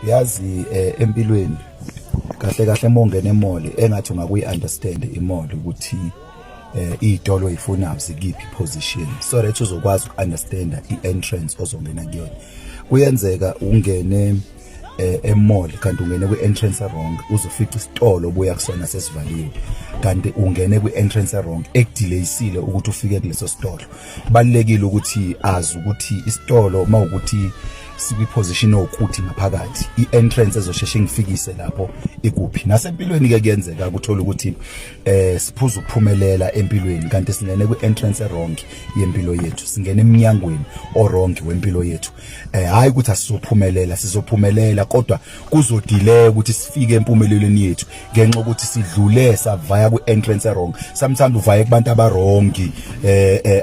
Yazi empilweni kahle kahle mongena emall engathi ungakuyi-understand imall ukuthi iy'tolo oy'funayo zikiphi position so that uzokwazi uku-understanda i-entrance ozongena kuyona. Kuyenzeka ungene emall kanti ungene kwi-entrance wrong uzofica isitolo obuya kusona sesivaliwe kanti ungene kwi-entrance wrong ekudelayisile ukuthi ufike kuleso sitolo. Kubalulekile ukuthi azi ukuthi isitolo mawukuthi sikwi-position okuthi ngaphakathi i-entrance ezosheshe ngifikise lapho ikuphi. Nasempilweni ke kuyenzeka ukuthola ukuthi siphuza ukuphumelela empilweni kanti singene kwi-entrance wrong yempilo yethu, singene emnyangweni o-wrong wempilo yethu. Hayi ukuthi asizophumelela, sizophumelela kodwa kuzodelay ukuthi sifike empumelelweni yethu ngenxa ukuthi sidlule savaya kwi-entrance wrong. Sometimes uvaye kubantu abarongi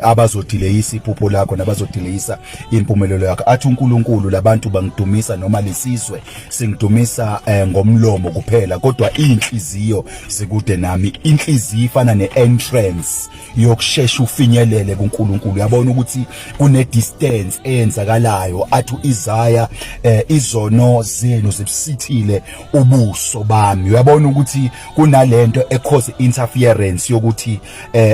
abazodelayisa iphupho lakho nabazodelayisa impumelelo yakho. Athi uNkulunkulu labantu bangidumisa noma lesizwe singidumisa ngomlomo kuphela kodwa inhliziyo zikude nami. Inhliziyo ifana ne-entrance yokushesha ufinyelele kuNkulunkulu. Uyabona ukuthi kune distance eyenzakalayo athi izaya izono zenu zibusithile ubuso bami. Uyabona ukuthi kunalento ecause interference yokuthi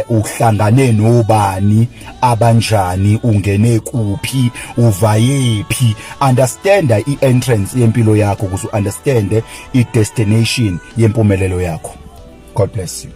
uhlangane nobani abanjani, ungene kuphi, uvayephi. Understanda i-entrance yempilo yakho ukuze understande i-destination yempumelelo yakho. God bless you.